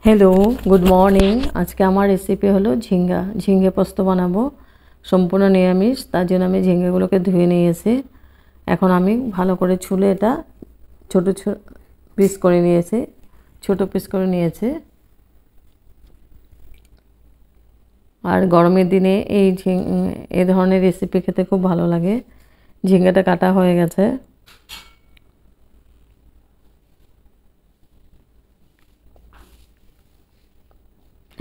Hello, good morning. আজকে আমার recipe হলো ঝিঙ্গে পোস্ত বানাবো। সম্পূর্ণ নিরামিষ, তার জন্য আমি ঝিঙ্গেগুলোকে ধুয়ে নিয়েছি। এখন আমি ভালো করে ছুলে এটা ছোট পিস করে নিয়েছি, আর গরমের দিনে এই ধরনের রেসিপি খেতে খুব ভালো লাগে। ঝিঙ্গাটা কাটা হয়ে গেছে।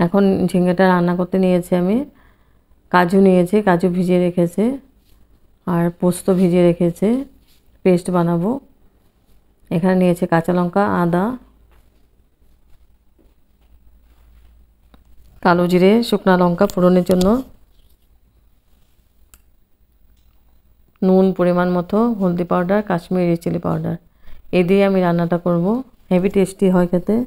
এখন ঝিঙ্গাটা রান্না করতে নিয়েছি আমি। কাজু নিয়েছি, কাজু ভিজিয়ে রেখেছে, আর পোস্ত ভিজিয়ে রেখেছে, পেস্ট বানাবো। এখানে নিয়েছে কাঁচা লঙ্কা, আদা, কালো জিরে, শুকনো লঙ্কা ফোড়নের জন্য, নুন পরিমাণ মতো, হলদি পাউডার, কাশ্মীরি চিলি পাউডার। এই দিয়ে আমি রান্নাটা করব। হেভি টেস্টি হয় খেতে।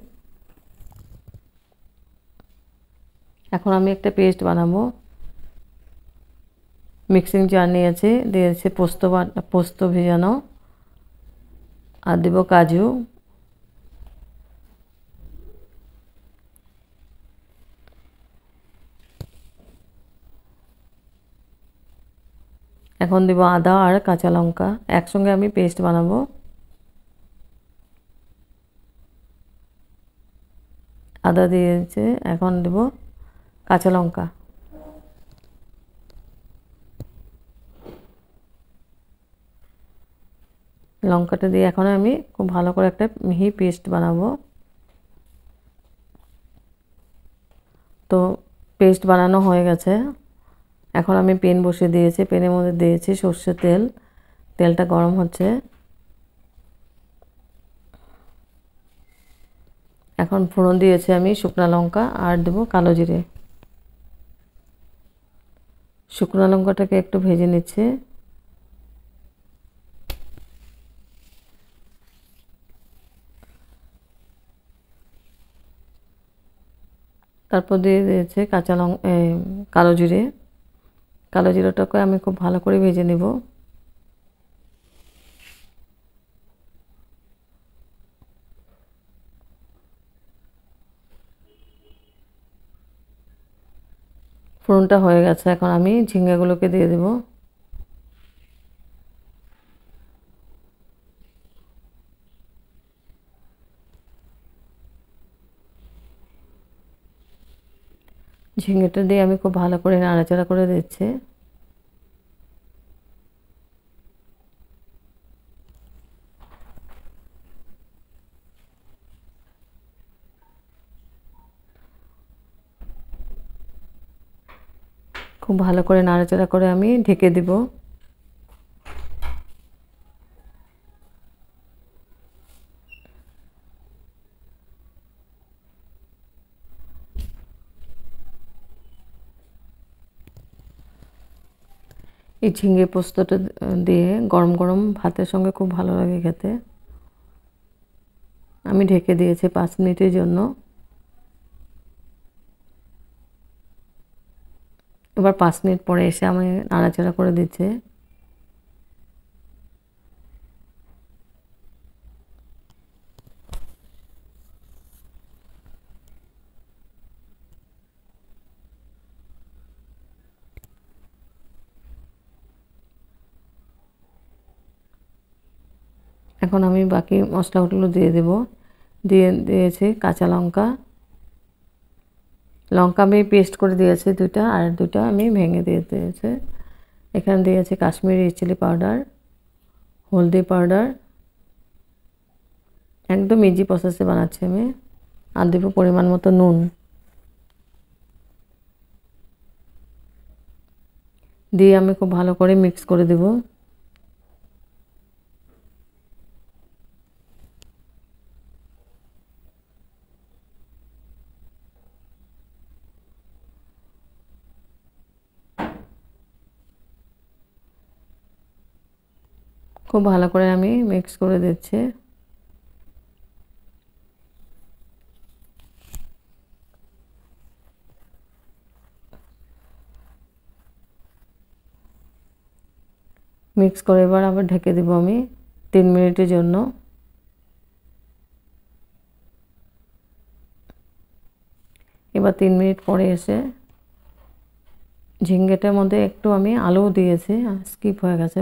এখন আমি একটা পেস্ট বানাবো। মিক্সিং জার নিয়েছি, দিয়েছি পোস্ত ভেজানো, আর দেব কাজু, এখন দেব আদা আর কাঁচা লঙ্কা। একসঙ্গে আমি পেস্ট বানাবো। আদা দিয়েছে, এখন দেব কাঁচা লঙ্কা। লঙ্কাটা দিয়ে এখন আমি খুব ভালো করে একটা মিহি পেস্ট বানাবো। তো পেস্ট বানানো হয়ে গেছে। এখন আমি পেন বসিয়ে দিয়েছি, পেনের মধ্যে দিয়েছি সর্ষের তেল। তেলটা গরম হচ্ছে। এখন ফোড়ন দিয়েছি আমি শুকনো লঙ্কা, আর দেবো কালো জিরে। শুকনো লঙ্কাটাকে একটু ভেজে নিচ্ছে। তারপর দিয়ে দিয়েছে কালো জিরে। কালো জিরাটাকে আমি খুব ভালো করে ভেজে নেব। ফোড়নটা হয়ে গেছে, এখন আমি ঝিঙ্গাগুলোকে দিয়ে দেব। ঝিঙ্গাটা দিয়ে আমি খুব ভালো করে নাড়াচাড়া করে দিচ্ছি। খুব ভালো করে নাড়াচাড়া করে আমি ঢেকে দেব। এই ঝিঙ্গে পোস্তটা দিয়ে গরম গরম ভাতের সঙ্গে খুব ভালো লাগে খেতে। আমি ঢেকে দিয়েছি 5 মিনিটের জন্য। এবার 5 মিনিট পরে এসে আমি নাড়াচাড়া করে দিচ্ছি। এখন আমি বাকি মশলাগুলো দিয়ে দেব। দিয়েছি কাঁচা লঙ্কা। লঙ্কা আমি পেস্ট করে দিয়েছি 2টা, আর 2টা আমি ভেঙে দিয়েছি। এখানে দিয়েছি কাশ্মীরি চিলি পাউডার, হলদি পাউডার। একদম ইজি প্রসেসে বানাচ্ছি আমি। আর দেব পরিমাণ মতো নুন। দিয়ে আমি খুব ভালো করে মিক্স করে দেব। খুব ভালো করে আমি মিক্স করে দিচ্ছি। মিক্স করে এবার আবার ঢেকে দেব আমি 3 মিনিটের জন্য। এবার 3 মিনিট পরে এসে ঝিঙ্গেটার মধ্যে একটু আমি আলু দিয়েছি, স্কিপ হয়ে গেছে,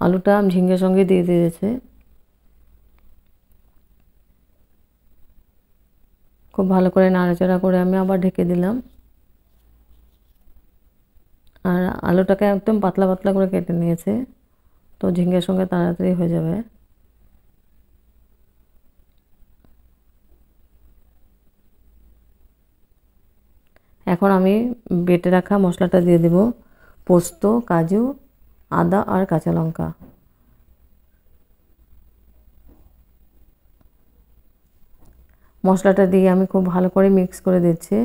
আলুটা ঝিঙ্গের সঙ্গে দিয়ে দিয়েছে। খুব ভালো করে নাড়াচাড়া করে আমি আবার ঢেকে দিলাম। আর আলুটাকে একদম পাতলা পাতলা করে কেটে নিয়েছে, তো ঝিঙ্গের সঙ্গে তাড়াতাড়ি হয়ে যাবে। এখন আমি বেটে রাখা মশলাটা দিয়ে দেব, পোস্ত, কাজু, আদা আর কাঁচা লঙ্কা। মশলাটা দিয়ে আমি খুব ভালো করে মিক্স করে দিচ্ছি।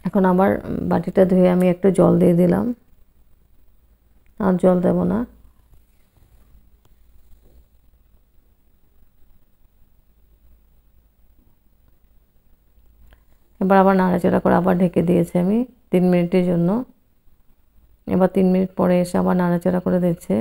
এখন আবার বাটিটা ধুয়ে আমি একটু জল দিয়ে দিলাম, আর জল দেব না। এবার আবার নাড়াচাড়া করে আবার ঢেকে দিয়েছি আমি 3 মিনিটের জন্য। এবার 3 মিনিট পরে এসে আবার নাড়াচাড়া করে দিচ্ছে।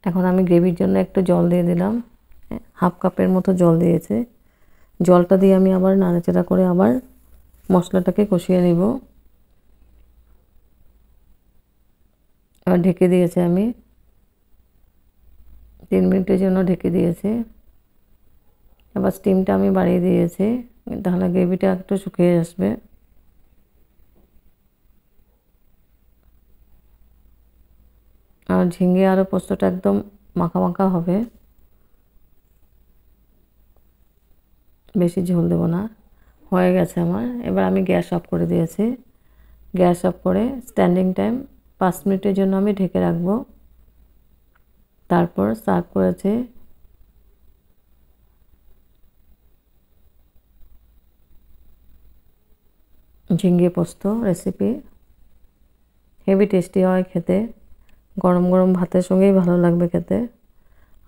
এখন আমি গ্রেভির জন্য একটু জল দিয়ে দিলাম, 1/2 কাপের মতো জল দিয়েছে। জলটা দিয়ে আমি আবার নাড়াচাড়া করে আবার মশলাটাকে কষিয়ে নিব। আবার ঢেকে দিয়েছি আমি 3 মিনিটের জন্য ঢেকে দিয়েছি। এবার স্টিমটা আমি বাড়িয়ে দিয়েছি, তাহলে গ্রেভিটা একটু শুকিয়ে আসবে। আর ঝিঙ্গে আর পোস্তটা একদম মাখা মাখা হবে, বেশি ঝোল দেব না। হয়ে গেছে আমার। এবার আমি গ্যাস অফ করে দিয়েছি। গ্যাস অফ করে স্ট্যান্ডিং টাইম 5 মিনিটের জন্য আমি ঢেকে রাখবো। তারপর সার্ভ করেছি। ঝিঙ্গে পোস্ত রেসিপি হেভি টেস্টি হয় খেতে, গরম গরম ভাতের সঙ্গেই ভালো লাগবে খেতে।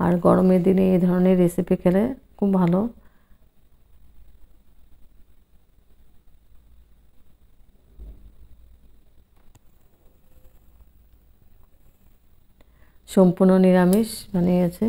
আর গরমের দিনে এই ধরনের রেসিপি খেলে খুব ভালো। সম্পূর্ণ নিরামিষ বানিয়েছে।